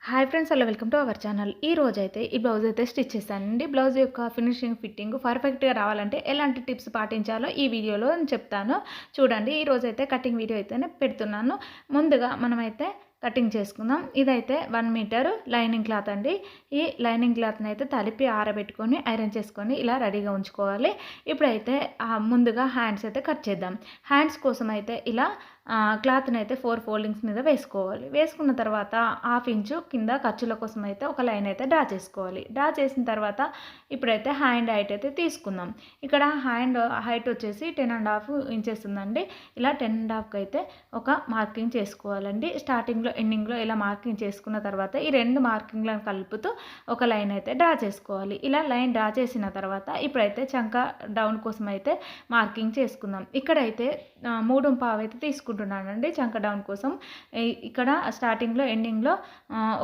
Hi friends, hello welcome to our channel. ఈ రోజైతే ఈ బ్లౌజ్ అయితే స్టిచ్ చేశానండి. బ్లౌజ్ యొక్క ఫిట్టింగ్ పర్ఫెక్ట్‌గా రావాలంటే ఎలాంటి టిప్స్ పాటించాలో ఈ వీడియోలో నేను చెప్తాను. చూడండి, ఈ రోజైతే కటింగ్ వీడియో అయితేనే పెడుతున్నాను. ముందుగా మనమైతే కటింగ్ చేసుకుందాం. ఇదైతే 1 మీటర్ లైనింగ్ క్లాత్ అండి. ఈ లైనింగ్ క్లాత్‌ని అయితే తలిపి ఆరబెట్టుకొని ఐరన్ చేసుకొని ఇలా రెడీగా ఉంచుకోవాలి. ఇప్పుడైతే ముందుగా హ్యాండ్స్ అయితే కట్ చేద్దాం. హ్యాండ్స్ కోసం అయితే ఇలా క్లాత్‌ని అయితే 4 ఫోల్డింగ్స్ మీద వేసుకోవాలి. వేసుకున్న తర్వాత 1/2 ఇంచు కింద ఖర్చుల కోసం అయితే ఒక లైన్ అయితే డ్రా చేసుకోవాలి. డ్రా చేసిన తర్వాత ఇప్పుడైతే హ్యాండ్ హైట్ అయితే తీసుకుందాం. ఇక్కడ హ్యాండ్ హైట్ వచ్చేసి 10.5 ఇంచెస్ ఉందండి. ఇలా 10.5కి అయితే ఒక మార్కింగ్ చేసుకోవాలండి. స్టార్టింగ్లో ఎండింగ్లో ఇలా మార్కింగ్ చేసుకున్న తర్వాత ఈ 2 మార్కింగ్లను కలుపుతూ ఒక లైన్ అయితే డ్రా చేసుకోవాలి. ఇలా లైన్ డ్రా చేసిన తర్వాత ఇప్పుడైతే చంక డౌన్ కోసం అయితే మార్కింగ్ చేసుకుందాం. ఇక్కడైతే 3.5 అయితే తీసుకుంటున్నానండి చంక డౌన్ కోసం. ఇక్కడ స్టార్టింగ్లో ఎండింగ్లో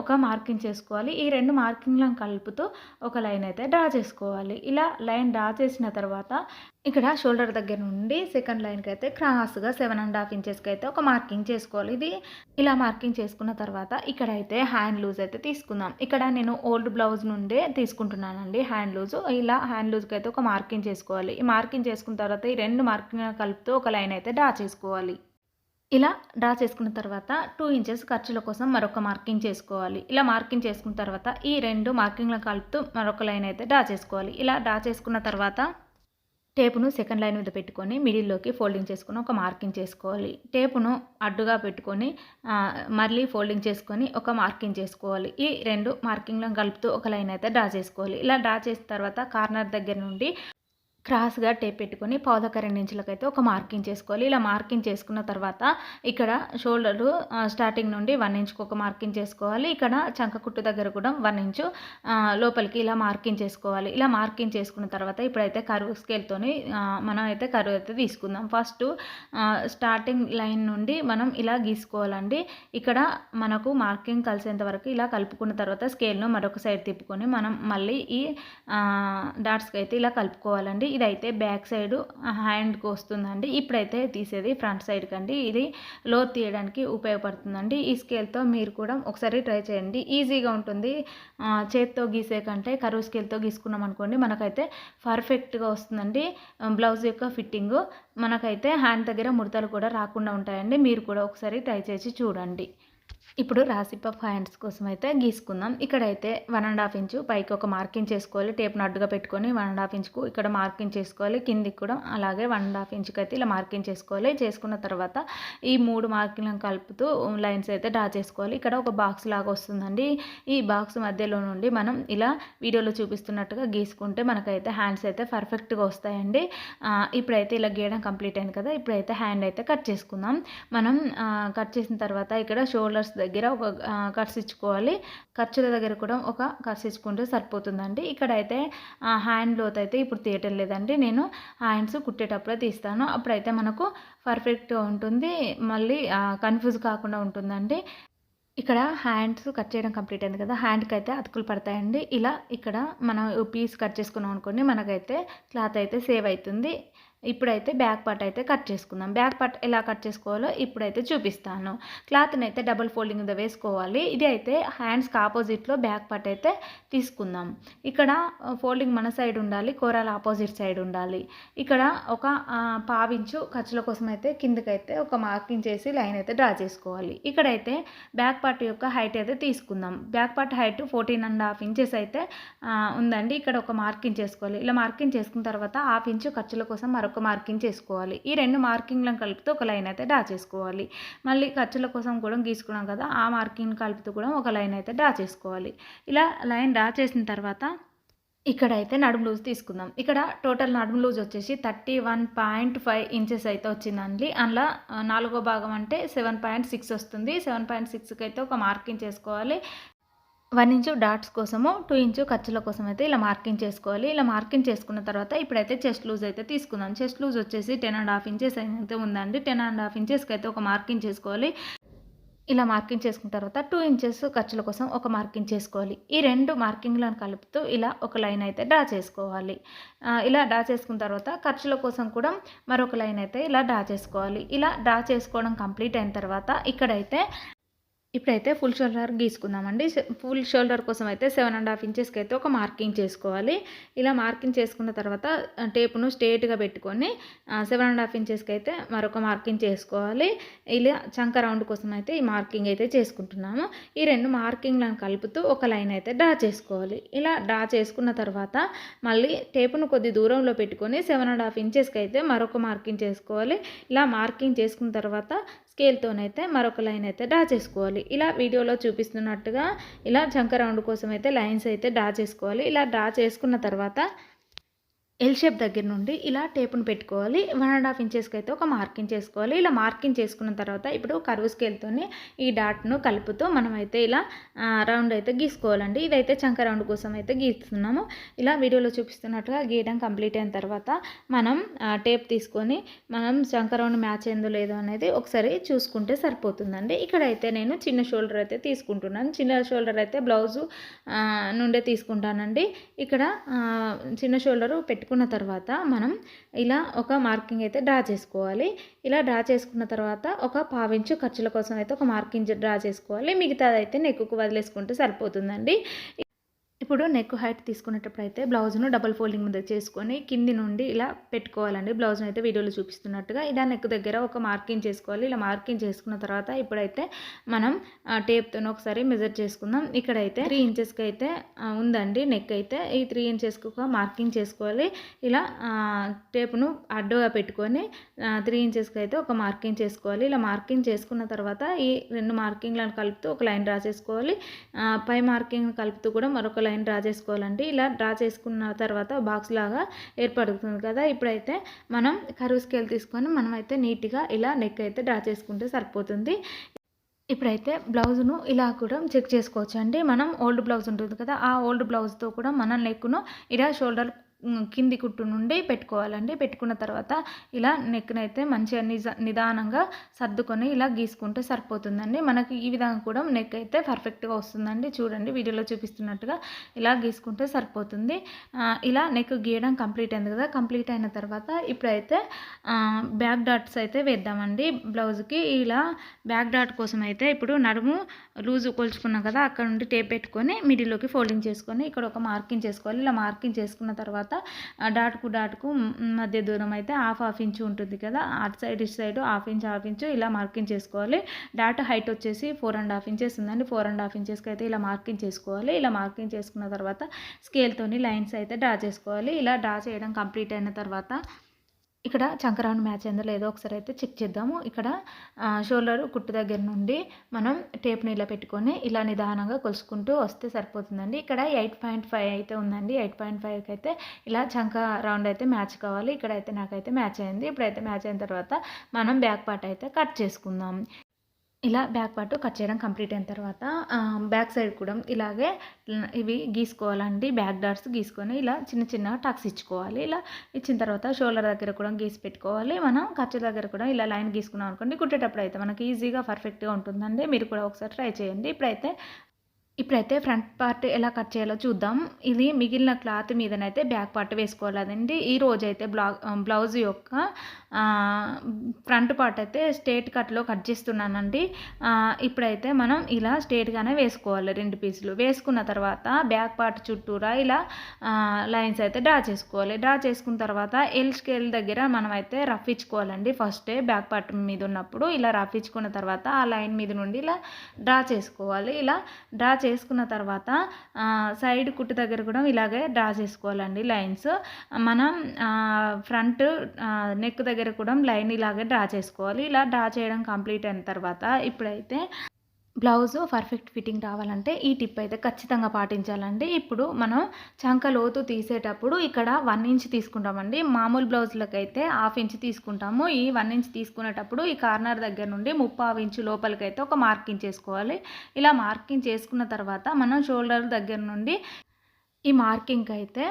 ఒక మార్కింగ్ చేసుకోవాలి. ఈ 2 మార్కింగ్లను కలుపుతూ ఒక లైన్ అయితే డ్రా చేసుకోవాలి. ఇలా లైన్ డ్రా చేసిన తర్వాత ఇక్కడ షోల్డర్ దగ్గర నుండి సెకండ్ లైన్కి అయితే క్రాస్గా 7.5 ఇంచెస్కి అయితే ఒక మార్కింగ్ చేసుకోవాలి. ఇది ఇలా మార్కింగ్ చేసుకున్న తర్వాత ఇక్కడైతే హ్యాండ్ లూజ్ అయితే తీసుకుందాం. ఇక్కడ నేను ఓల్డ్ బ్లౌజ్ నుండే తీసుకుంటున్నానండి హ్యాండ్ లూజ్. ఇలా హ్యాండ్ లూజ్కి అయితే ఒక మార్కింగ్ చేసుకోవాలి. ఈ మార్కింగ్ చేసుకున్న తర్వాత ఈ 2 మార్కింగ్ కలుపుతూ ఒక లైన్ అయితే డ్రా చేసుకోవాలి. ఇలా డ్రా చేసుకున్న తర్వాత 2 ఇంచెస్ ఖర్చుల కోసం మరొక మార్కింగ్ చేసుకోవాలి. ఇలా మార్కింగ్ చేసుకున్న తర్వాత ఈ 2 మార్కింగ్లను కలుపుతూ మరొక లైన్ అయితే డ్రా చేసుకోవాలి. ఇలా డ్రా చేసుకున్న తర్వాత టేపును సెకండ్ లైన్ మీద పెట్టుకొని మిడిల్లోకి ఫోల్డింగ్ చేసుకొని ఒక మార్కింగ్ చేసుకోవాలి. టేపును అడ్డుగా పెట్టుకొని మళ్ళీ ఫోల్డింగ్ చేసుకొని ఒక మార్కింగ్ చేసుకోవాలి. ఈ 2 మార్కింగ్లను కలుపుతూ ఒక లైన్ అయితే డ్రా చేసుకోవాలి. ఇలా డ్రా చేసిన తర్వాత కార్నర్ దగ్గర నుండి క్రాస్గా టేప్ పెట్టుకొని 1/2 ఇంచులకైతే ఒక మార్కింగ్ చేసుకోవాలి. ఇలా మార్కింగ్ చేసుకున్న తర్వాత ఇక్కడ షోల్డరు స్టార్టింగ్ నుండి 1 ఇంచుకి ఒక మార్కింగ్ చేసుకోవాలి. ఇక్కడ చంక కుట్టు దగ్గర కూడా 1 ఇంచు లోపలికి ఇలా మార్కింగ్ చేసుకోవాలి. ఇలా మార్కింగ్ చేసుకున్న తర్వాత ఇప్పుడైతే కరువు స్కేల్తోని మనం అయితే కరువు అయితే తీసుకుందాం. ఫస్ట్ స్టార్టింగ్ లైన్ నుండి మనం ఇలా గీసుకోవాలండి. ఇక్కడ మనకు మార్కింగ్ కలిసేంత వరకు ఇలా కలుపుకున్న తర్వాత స్కేల్ను మరొక సైడ్ తిప్పుకొని మనం మళ్ళీ ఈ డాట్స్కి అయితే ఇలా కలుపుకోవాలండి. ఇదైతే బ్యాక్ సైడ్ హ్యాండ్కి వస్తుందండి. ఇప్పుడైతే తీసేది ఫ్రంట్ సైడ్కి అండి. ఇది లోతు తీయడానికి ఉపయోగపడుతుందండి. ఈ స్కేల్తో మీరు కూడా ఒకసారి ట్రై చేయండి, ఈజీగా ఉంటుంది. చేత్తో గీసే కంటే కరువు స్కేల్తో గీసుకున్నాం అనుకోండి మనకైతే పర్ఫెక్ట్గా వస్తుందండి. బ్లౌజ్ యొక్క ఫిట్టింగు మనకైతే హ్యాండ్ దగ్గర ముడతలు కూడా రాకుండా ఉంటాయండి. మీరు కూడా ఒకసారి ట్రై చేసి చూడండి. ఇప్పుడు రాసిప్ ఆఫ్ హ్యాండ్స్ కోసం అయితే గీసుకుందాం. ఇక్కడైతే 1.5 ఇంచు పైకి ఒక మార్కింగ్ చేసుకోవాలి. టేప్ను అడ్డుగా పెట్టుకొని 1.5 ఇంచుకు ఇక్కడ మార్కింగ్ చేసుకోవాలి. కిందికి కూడా అలాగే 1.5 ఇంచుకి అయితే ఇలా మార్కింగ్ చేసుకోవాలి. చేసుకున్న తర్వాత ఈ 3 మార్కింగ్లను కలుపుతూ లైన్స్ అయితే డ్రా చేసుకోవాలి. ఇక్కడ ఒక బాక్స్ లాగా వస్తుందండి. ఈ బాక్స్ మధ్యలో నుండి మనం ఇలా వీడియోలో చూపిస్తున్నట్టుగా గీసుకుంటే మనకైతే హ్యాండ్స్ అయితే పర్ఫెక్ట్గా వస్తాయండి. ఇప్పుడైతే ఇలా గీయడం కంప్లీట్ అయింది కదా. ఇప్పుడైతే హ్యాండ్ అయితే కట్ చేసుకుందాం. మనం కట్ చేసిన తర్వాత ఇక్కడ షోల్డర్స్ దగ్గర ఒక కట్స్ ఇచ్చుకోవాలి. ఖర్చుల దగ్గర కూడా ఒక కట్స్ ఇచ్చుకుంటే సరిపోతుందండి. ఇక్కడైతే హ్యాండ్ లోత్ అయితే ఇప్పుడు తీయటం లేదండి. నేను హ్యాండ్స్ కుట్టేటప్పుడే తీస్తాను. అప్పుడైతే మనకు పర్ఫెక్ట్గా ఉంటుంది, మళ్ళీ కన్ఫ్యూజ్ కాకుండా ఉంటుందండి. ఇక్కడ హ్యాండ్స్ కట్ చేయడం కంప్లీట్ అయింది కదా. హ్యాండ్కి అయితే అతుకులు పడతాయండి. ఇలా ఇక్కడ మనం పీస్ కట్ చేసుకున్నాం అనుకోండి మనకైతే క్లాత్ అయితే సేవ్ అవుతుంది. ఇప్పుడైతే బ్యాక్ పార్ట్ అయితే కట్ చేసుకుందాం. బ్యాక్ పార్ట్ ఎలా కట్ చేసుకోవాలో ఇప్పుడైతే చూపిస్తాను. క్లాత్ని అయితే డబుల్ ఫోల్డింగ్ మీద వేసుకోవాలి. ఇది అయితే హ్యాండ్స్కి ఆపోజిట్లో బ్యాక్ పార్ట్ అయితే తీసుకుందాం. ఇక్కడ ఫోల్డింగ్ మన సైడ్ ఉండాలి, కూరల ఆపోజిట్ సైడ్ ఉండాలి. ఇక్కడ ఒక 1/2 ఇంచు ఖర్చుల కోసం అయితే కిందకైతే ఒక మార్కింగ్ చేసి లైన్ అయితే డ్రా చేసుకోవాలి. ఇక్కడైతే బ్యాక్ పార్ట్ యొక్క హైట్ అయితే తీసుకుందాం. బ్యాక్ పార్ట్ హైట్ 14.5 ఇంచెస్ అయితే ఉందండి. ఇక్కడ ఒక మార్కింగ్ చేసుకోవాలి. ఇలా మార్కింగ్ చేసుకున్న తర్వాత 1/2 ఇంచు ఖర్చుల కోసం మరొక మార్కింగ్ చేసుకోవాలి. ఈ 2 మార్కింగ్లను కలుపుతూ ఒక లైన్ అయితే డ్రా చేసుకోవాలి. మళ్ళీ ఖర్చుల కోసం కూడా గీసుకున్నాం కదా, ఆ మార్కింగ్ కలుపుతూ కూడా ఒక లైన్ అయితే డ్రా చేసుకోవాలి. ఇలా లైన్ డ్రా చేసిన తర్వాత ఇక్కడైతే నడుము లూజ్ తీసుకుందాం. ఇక్కడ టోటల్ నడుము లూజ్ వచ్చేసి 31.5 ఇంచెస్ అయితే వచ్చిందండి. అందులో 4వ భాగం అంటే 7.6 వస్తుంది. 7.6కి అయితే ఒక మార్కింగ్ చేసుకోవాలి. 1 ఇంచు డాట్స్ కోసము, 2 ఇంచు ఖర్చుల కోసం అయితే ఇలా మార్కింగ్ చేసుకోవాలి. ఇలా మార్కింగ్ చేసుకున్న తర్వాత ఇప్పుడైతే చెస్ట్ లూజ్ అయితే తీసుకుందాం. చెస్ట్ లూజ్ వచ్చేసి 10.5 ఇంచెస్ అయితే ఉందండి. 10.5 ఇంచెస్కి అయితే ఒక మార్కింగ్ చేసుకోవాలి. ఇలా మార్కింగ్ చేసుకున్న తర్వాత 2 ఇంచెస్ ఖర్చుల కోసం ఒక మార్కింగ్ చేసుకోవాలి. ఈ 2 మార్కింగ్లను కలుపుతూ ఇలా ఒక లైన్ అయితే డ్రా చేసుకోవాలి. ఇలా డ్రా చేసుకున్న తర్వాత ఖర్చుల కోసం కూడా మరొక లైన్ అయితే ఇలా డ్రా చేసుకోవాలి. ఇలా డ్రా చేసుకోవడం కంప్లీట్ అయిన తర్వాత ఇక్కడైతే ఇప్పుడైతే ఫుల్ షోల్డర్ గీసుకుందామండి. ఫుల్ షోల్డర్ కోసం అయితే 7½ ఇంచెస్కి అయితే ఒక మార్కింగ్ చేసుకోవాలి. ఇలా మార్కింగ్ చేసుకున్న తర్వాత టేపును స్ట్రేట్‌గా పెట్టుకొని 7½ ఇంచెస్కి అయితే మరొక మార్కింగ్ చేసుకోవాలి. ఇలా చంక రౌండ్ కోసం అయితే ఈ మార్కింగ్ అయితే చేసుకుంటున్నాము. ఈ 2 మార్కింగ్లను కలుపుతూ ఒక లైన్ అయితే డ్రా చేసుకోవాలి. ఇలా డ్రా చేసుకున్న తర్వాత మళ్ళీ టేపును కొద్ది దూరంలో పెట్టుకొని 7½ ఇంచెస్కి అయితే మరొక మార్కింగ్ చేసుకోవాలి. ఇలా మార్కింగ్ చేసుకున్న తర్వాత స్కేల్‌తోనైతే మరొక లైన్ అయితే డ్రా చేసుకోవాలి. ఇలా వీడియోలో చూపిస్తున్నట్టుగా ఇలా చంక రౌండ్ కోసం అయితే లైన్స్ అయితే డ్రా చేసుకోవాలి. ఇలా డ్రా చేసుకున్న తర్వాత ఎల్ షేప్ దగ్గర నుండి ఇలా టేపును పెట్టుకోవాలి. 1½ ఇంచెస్కి అయితే ఒక మార్కింగ్ చేసుకోవాలి. ఇలా మార్కింగ్ చేసుకున్న తర్వాత ఇప్పుడు కర్వ్ స్కేల్‌తోని ఈ డాట్‌ను కలుపుతూ మనమైతే ఇలా రౌండ్ అయితే గీసుకోవాలండి. ఇదైతే చంక రౌండ్ కోసం అయితే గీస్తున్నాము. ఇలా వీడియోలో చూపిస్తున్నట్టుగా గీయడం కంప్లీట్ అయిన తర్వాత మనం టేప్ తీసుకొని మనం చంక రౌండ్ మ్యాచ్ అయిందో లేదో అనేది ఒకసారి చూసుకుంటే సరిపోతుందండి. ఇక్కడైతే నేను చిన్న షోల్డర్ అయితే తీసుకుంటున్నాను. చిన్న షోల్డర్ అయితే బ్లౌజు నుండే తీసుకుంటానండి. ఇక్కడ చిన్న షోల్డరు పెట్టుకున్న తర్వాత మనం ఇలా ఒక మార్కింగ్ అయితే డ్రా చేసుకోవాలి. ఇలా డ్రా చేసుకున్న తర్వాత ఒక 1/2 ఇంచు ఖర్చుల కోసం అయితే ఒక మార్కింగ్ డ్రా చేసుకోవాలి. మిగతాదైతే నెక్కుకు వదిలేసుకుంటే సరిపోతుందండి. ఇప్పుడు నెక్ హైట్ తీసుకునేటప్పుడు అయితే బ్లౌజ్ను డబుల్ ఫోల్డింగ్ మీద చేసుకొని కింది నుండి ఇలా పెట్టుకోవాలండి. బ్లౌజ్ను అయితే వీడియోలో చూపిస్తున్నట్టుగా ఇలా నెక్ దగ్గర ఒక మార్కింగ్ చేసుకోవాలి. ఇలా మార్కింగ్ చేసుకున్న తర్వాత ఇప్పుడైతే మనం టేప్తో ఒకసారి మెజర్ చేసుకుందాం. ఇక్కడైతే 3 ఇంచెస్కి అయితే ఉందండి నెక్ అయితే. ఈ 3 ఇంచెస్కి ఒక మార్కింగ్ చేసుకోవాలి. ఇలా టేపును అడ్డుగా పెట్టుకొని 3 ఇంచెస్కి అయితే ఒక మార్కింగ్ చేసుకోవాలి. ఇలా మార్కింగ్ చేసుకున్న తర్వాత ఈ 2 మార్కింగ్లను కలుపుతూ ఒక లైన్ డ్రా చేసుకోవాలి. పై మార్కింగ్ కలుపుతూ కూడా మరొక లైన్ డ్రా చేసుకోవాలండి. ఇలా డ్రా చేసుకున్న తర్వాత బాక్స్ లాగా ఏర్పడుతుంది కదా. ఇప్పుడైతే మనం కర్వ్ స్కేల్ తీసుకొని మనమైతే నీట్గా ఇలా నెక్ అయితే డ్రా చేసుకుంటే సరిపోతుంది. ఇప్పుడైతే బ్లౌజ్ను ఇలా కూడా చెక్ చేసుకోవచ్చు అండి. మనం ఓల్డ్ బ్లౌజ్ ఉంటుంది కదా, ఆ ఓల్డ్ బ్లౌజ్తో కూడా మనం నెక్ను ఇలా షోల్డర్ కింది కుట్టు నుండి పెట్టుకోవాలండి. పెట్టుకున్న తర్వాత ఇలా నెక్నైతే మంచిగా నిదానంగా సర్దుకొని ఇలా గీసుకుంటే సరిపోతుందండి. మనకి ఈ విధంగా కూడా నెక్ అయితే పర్ఫెక్ట్గా వస్తుందండి. చూడండి వీడియోలో చూపిస్తున్నట్టుగా ఇలా గీసుకుంటే సరిపోతుంది. ఇలా నెక్ గీయడం కంప్లీట్ అయింది కదా. కంప్లీట్ అయిన తర్వాత ఇప్పుడైతే బ్యాక్ డాట్స్ అయితే వేద్దామండి బ్లౌజ్కి. ఇలా బ్యాక్ డాట్ కోసం అయితే ఇప్పుడు నడుము లూజు కొలుచుకున్నాం కదా, అక్కడ నుండి టేప్ పెట్టుకొని మిడిల్లోకి ఫోల్డింగ్ చేసుకొని ఇక్కడ ఒక మార్కింగ్ చేసుకోవాలి. ఇలా మార్కింగ్ చేసుకున్న తర్వాత డాట్కు మధ్య దూరం అయితే హాఫ్ ఇంచు ఉంటుంది కదా, అటు సైడ్ ఇటు సైడ్ హాఫ్ ఇంచు ఇలా మార్కింగ్ చేసుకోవాలి. డాట్ హైట్ వచ్చేసి 4½ ఇంచెస్ ఉందండి. 4½ ఇంచెస్కి అయితే ఇలా మార్కింగ్ చేసుకోవాలి. ఇలా మార్కింగ్ చేసుకున్న తర్వాత స్కేల్తోని లైన్స్ అయితే డ్రా చేసుకోవాలి. ఇలా డ్రా చేయడం కంప్లీట్ అయిన తర్వాత ఇక్కడ చంక రౌండ్ మ్యాచ్ అయిందో లేదో ఒకసారి అయితే చెక్ చేద్దాము. ఇక్కడ షోల్డర్ కుట్టు దగ్గర నుండి మనం టేప్ని ఇలా పెట్టుకొని ఇలా నిదానంగా కొలుసుకుంటూ వస్తే సరిపోతుందండి. ఇక్కడ 8.5 అయితే ఉందండి. 8.5కి అయితే ఇలా చంక రౌండ్ అయితే మ్యాచ్ కావాలి. ఇక్కడైతే నాకైతే మ్యాచ్ అయింది. ఇప్పుడైతే మ్యాచ్ అయిన తర్వాత మనం బ్యాక్ పార్ట్ అయితే కట్ చేసుకుందాం. ఇలా బ్యాక్ పార్ట్ కట్ చేయడం కంప్లీట్ అయిన తర్వాత బ్యాక్ సైడ్ కూడా ఇలాగే ఇవి గీసుకోవాలండి. బ్యాక్ డాట్స్ గీసుకొని ఇలా చిన్న చిన్న టక్స్ ఇచ్చుకోవాలి. ఇలా ఇచ్చిన తర్వాత షోల్డర్ దగ్గర కూడా గీసి పెట్టుకోవాలి. మనం ఖర్చు దగ్గర కూడా ఇలా లైన్ గీసుకున్నాం అనుకోండి, కుట్టేటప్పుడు అయితే మనకి ఈజీగా పర్ఫెక్ట్గా ఉంటుందండి. మీరు కూడా ఒకసారి ట్రై చేయండి. ఇప్పుడైతే ఫ్రంట్ పార్ట్ ఎలా కట్ చేయాలో చూద్దాం. ఇది మిగిలిన క్లాత్ మీదనైతే బ్యాక్ పార్ట్ వేసుకోవాలండి. ఈ రోజైతే బ్లౌజ్ యొక్క ఫ్రంట్ పార్ట్ అయితే స్ట్రేట్ కట్లో కట్ చేస్తున్నానండి. ఇప్పుడైతే మనం ఇలా స్ట్రేట్గానే వేసుకోవాలి 2 పీసులు. వేసుకున్న తర్వాత బ్యాక్ పార్ట్ చుట్టూరా ఇలా లైన్స్ అయితే డ్రా చేసుకోవాలి. డ్రా చేసుకున్న తర్వాత ఎల్ స్కేల్ దగ్గర మనమైతే రఫ్ ఇచ్చుకోవాలండి. ఫస్టే బ్యాక్ పార్ట్ మీద ఉన్నప్పుడు ఇలా రఫ్ ఇచ్చుకున్న తర్వాత ఆ లైన్ మీద నుండి ఇలా డ్రా చేసుకోవాలి. ఇలా డ్రా చేసుకున్న తర్వాత సైడ్ కుట్టు దగ్గర కూడా ఇలాగే డ్రా చేసుకోవాలండి లైన్స్. మనం ఫ్రంట్ నెక్ దగ్గర కూడా లైన్ ఇలాగే డ్రా చేసుకోవాలి. ఇలా డ్రా చేయడం కంప్లీట్ అయిన తర్వాత ఇప్పుడైతే బ్లౌజు పర్ఫెక్ట్ ఫిట్టింగ్ రావాలంటే ఈ టిప్ అయితే ఖచ్చితంగా పాటించాలండి. ఇప్పుడు మనం చంక లోతు తీసేటప్పుడు ఇక్కడ 1 ఇంచ్ తీసుకుంటామండి. మామూలు బ్లౌజులకైతే హాఫ్ ఇంచ్ తీసుకుంటాము. ఈ 1 ఇంచ్ తీసుకునేటప్పుడు ఈ కార్నర్ దగ్గర నుండి 3/4 ఇంచు లోపలికైతే ఒక మార్కింగ్ చేసుకోవాలి. ఇలా మార్కింగ్ చేసుకున్న తర్వాత మనం షోల్డర్ దగ్గర నుండి ఈ మార్కింగ్‌కి అయితే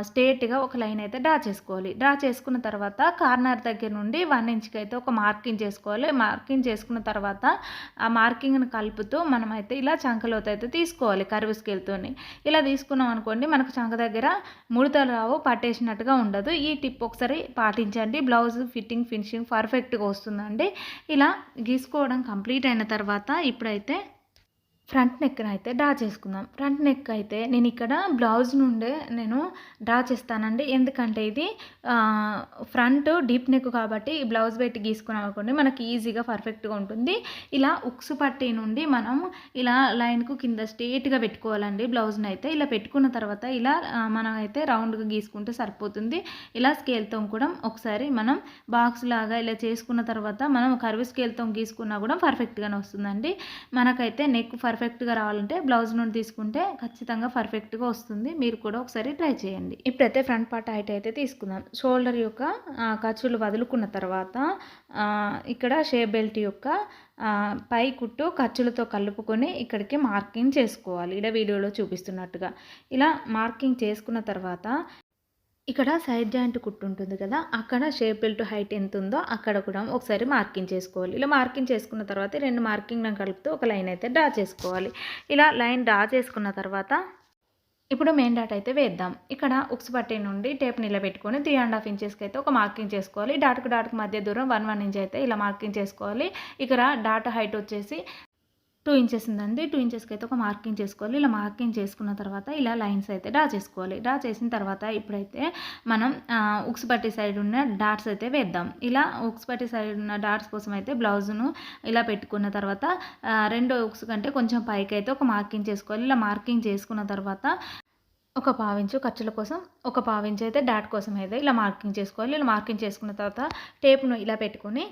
స్ట్రెయిట్‌గా ఒక లైన్ అయితే డ్రా చేసుకోవాలి. డ్రా చేసుకున్న తర్వాత కార్నర్ దగ్గర నుండి 1 ఇంచ్‌కి అయితే ఒక మార్కింగ్ చేసుకోవాలి. మార్కింగ్ చేసుకున్న తర్వాత ఆ మార్కింగ్‌ని కలుపుతూ మనమైతే ఇలా చంకలోతు అయితే తీసుకోవాలి కర్వ్ స్కేల్‌తోని. ఇలా తీసుకున్నాం అనుకోండి మనకు చంక దగ్గర ముడతలు రావు, పట్టేసినట్టుగా ఉండదు. ఈ టిప్ ఒకసారి పాటించండి. బ్లౌజ్ ఫినిషింగ్ పర్ఫెక్ట్‌గా వస్తుందండి. ఇలా గీసుకోవడం కంప్లీట్ అయిన తర్వాత ఇప్పుడైతే ఫ్రంట్ నెక్‌నైతే డ్రా చేసుకుందాం. ఫ్రంట్ నెక్ అయితే నేనిక్కడ బ్లౌజ్ నుండే డ్రా చేస్తానండి. ఎందుకంటే ఇది ఫ్రంట్ డీప్ నెక్ కాబట్టి ఈ బ్లౌజ్ పెట్టి గీసుకున్నామనుకోండి మనకి ఈజీగా పర్ఫెక్ట్‌గా ఉంటుంది. ఇలా ఉక్సు పట్టీ నుండి మనం ఇలా లైన్‌కు కింద స్ట్రెయిట్‌గా పెట్టుకోవాలండి బ్లౌజ్‌నైతే. ఇలా పెట్టుకున్న తర్వాత ఇలా మనం అయితే రౌండ్‌గా గీసుకుంటే సరిపోతుంది. ఇలా స్కేల్‌తో కూడా ఒకసారి మనం బాక్స్ లాగా ఇలా చేసుకున్న తర్వాత మనం కర్వ్ స్కేల్‌తో గీసుకున్నా కూడా పర్ఫెక్ట్‌గానే వస్తుందండి. మనకైతే నెక్ పర్ఫెక్ట్‌గా రావాలంటే బ్లౌజ్ నుండి తీసుకుంటే ఖచ్చితంగా పర్ఫెక్ట్‌గా వస్తుంది. మీరు కూడా ఒకసారి ట్రై చేయండి. ఇప్పుడైతే ఫ్రంట్ పార్ట్ హైట్ అయితే తీసుకుందాం. షోల్డర్ యొక్క ఖర్చులు వదులుకున్న తర్వాత ఇక్కడ షేప్ బెల్ట్ యొక్క పై కుట్టు ఖర్చులతో కలుపుకొని ఇక్కడికి మార్కింగ్ చేసుకోవాలి. ఇలా వీడియోలో చూపిస్తున్నట్టుగా. ఇలా మార్కింగ్ చేసుకున్న తర్వాత ఇక్కడ సైడ్ జాయింట్ కుట్టు ఉంటుంది కదా, అక్కడ షేప్ బెల్ట్ హైట్ ఎంత ఉందో అక్కడ కూడా ఒకసారి మార్కింగ్ చేసుకోవాలి. ఇలా మార్కింగ్ చేసుకున్న తర్వాత 2 మార్కింగ్లను కలుపుతూ ఒక లైన్ అయితే డ్రా చేసుకోవాలి. ఇలా లైన్ డ్రా చేసుకున్న తర్వాత ఇప్పుడు మెయిన్ డాట్ అయితే వేద్దాం. ఇక్కడ ఉక్స్ పట్టీ నుండి టేప్ నిలబెట్టుకొని 3½ ఇంచెస్కి అయితే ఒక మార్కింగ్ చేసుకోవాలి. డాట్కు మధ్య దూరం 1 ఇంచ్ అయితే ఇలా మార్కింగ్ చేసుకోవాలి. ఇక్కడ డాట్ హైట్ వచ్చేసి 2 ఇంచెస్ ఉందండి. 2 ఇంచెస్కి అయితే ఒక మార్కింగ్ చేసుకోవాలి. ఇలా మార్కింగ్ చేసుకున్న తర్వాత ఇలా లైన్స్ అయితే డ్రా చేసుకోవాలి. డ్రా చేసిన తర్వాత ఇప్పుడైతే మనం ఉక్స్ పట్టీ సైడ్ ఉన్న డాట్స్ అయితే వేద్దాం. ఇలా ఉక్స్ పట్టీ సైడ్ ఉన్న డాట్స్ కోసం అయితే బ్లౌజ్ను ఇలా పెట్టుకున్న తర్వాత రెండో ఉక్స్ కంటే కొంచెం పైకి అయితే ఒక మార్కింగ్ చేసుకోవాలి. ఇలా మార్కింగ్ చేసుకున్న తర్వాత ఒక పావించు ఖర్చుల కోసం, ఒక పావించు అయితే డాట్ కోసం అయితే ఇలా మార్కింగ్ చేసుకోవాలి. ఇలా మార్కింగ్ చేసుకున్న తర్వాత టేప్ను ఇలా పెట్టుకొని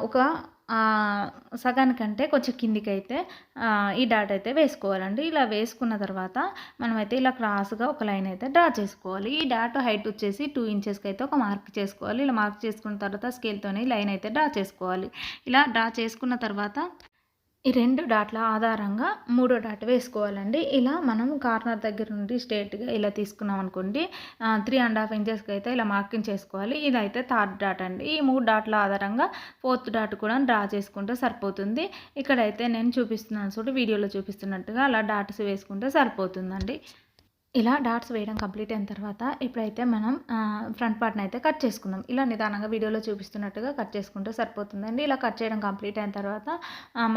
ఒక సగానికంటే కొంచెం కిందికైతే ఈ డాట్ అయితే వేసుకోవాలండి. ఇలా వేసుకున్న తర్వాత మనమైతే ఇలా క్రాస్గా ఒక లైన్ అయితే డ్రా చేసుకోవాలి. ఈ డాట్ హైట్ వచ్చేసి 2 ఇంచెస్కి అయితే ఒక మార్క్ చేసుకోవాలి. ఇలా మార్క్ చేసుకున్న తర్వాత స్కేల్తోని లైన్ అయితే డ్రా చేసుకోవాలి. ఇలా డ్రా చేసుకున్న తర్వాత ఈ 2 డాట్ల ఆధారంగా మూడో డాట్ వేసుకోవాలండి. ఇలా మనం కార్నర్ దగ్గర నుండి స్ట్రెయిట్‌గా ఇలా తీసుకున్నాం అనుకోండి 3½ ఇంచెస్కి అయితే ఇలా మార్కింగ్ చేసుకోవాలి. ఇదైతే థర్డ్ డాట్ అండి. ఈ 3 డాట్ల ఆధారంగా ఫోర్త్ డాట్ కూడా డ్రా చేసుకుంటే సరిపోతుంది. ఇక్కడైతే నేను చూపిస్తున్నాను చూడు, వీడియోలో చూపిస్తున్నట్టుగా అలా డాట్స్ వేసుకుంటే సరిపోతుందండి. ఇలా డాట్స్ వేయడం కంప్లీట్ అయిన తర్వాత ఇప్పుడైతే మనం ఫ్రంట్ పార్ట్ని అయితే కట్ చేసుకుందాం. ఇలా నిదానంగా వీడియోలో చూపిస్తున్నట్టుగా కట్ చేసుకుంటే సరిపోతుందండి. ఇలా కట్ చేయడం కంప్లీట్ అయిన తర్వాత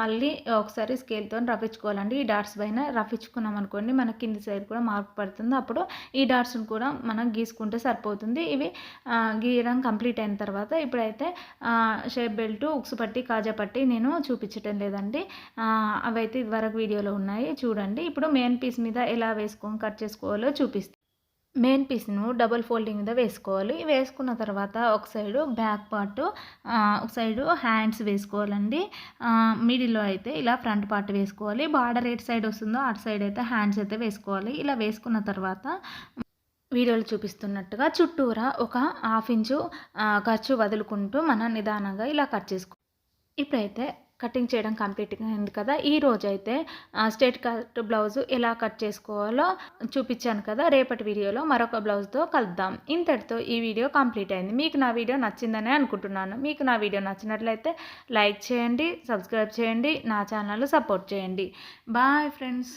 మళ్ళీ ఒకసారి స్కేల్తో రఫించుకోవాలండి. ఈ డాట్స్ పైన రఫించుకున్నాం అనుకోండి మన కింది సైడ్ కూడా మార్క్ పడుతుంది. అప్పుడు ఈ డాట్స్ని కూడా మనం గీసుకుంటే సరిపోతుంది. ఇవి గీయడం కంప్లీట్ అయిన తర్వాత ఇప్పుడైతే షేప్ బెల్ట్, ఉక్స్ పట్టి, కాజా పట్టి నేను చూపించటం లేదండి. అవైతే ఇదివరకు వీడియోలో ఉన్నాయి చూడండి. ఇప్పుడు మెయిన్ పీస్ మీద ఎలా వేసుకొని కట్ చేసుకోవాలో చూపిస్తాను. మెయిన్ పీస్ను డబుల్ ఫోల్డింగ్ మీద వేసుకోవాలి. వేసుకున్న తర్వాత ఒక సైడు బ్యాక్ పార్ట్, ఒక సైడు హ్యాండ్స్ వేసుకోవాలండి. మిడిల్లో అయితే ఇలా ఫ్రంట్ పార్ట్ వేసుకోవాలి. బార్డర్ ఎటు సైడ్ వస్తుందో అటు సైడ్ అయితే హ్యాండ్స్ అయితే వేసుకోవాలి. ఇలా వేసుకున్న తర్వాత వీడియోలో చూపిస్తున్నట్టుగా చుట్టూరా ఒక 1/2 ఇంచు ఖర్చు వదులుకుంటూ మనం నిదానంగా ఇలా కట్ చేసుకోవాలి. ఇప్పుడైతే కటింగ్ చేయడం కంప్లీట్గా అయింది కదా. ఈ రోజైతే స్ట్రైట్ కట్ బ్లౌజ్ ఎలా కట్ చేసుకోవాలో చూపించాను కదా. రేపటి వీడియోలో మరొక బ్లౌజ్తో కలుద్దాం. ఇంతటితో ఈ వీడియో కంప్లీట్ అయింది. మీకు నా వీడియో నచ్చిందనే అనుకుంటున్నాను. మీకు నా వీడియో నచ్చినట్లయితే లైక్ చేయండి, సబ్స్క్రైబ్ చేయండి, నా ఛానల్ సపోర్ట్ చేయండి. Bye friends.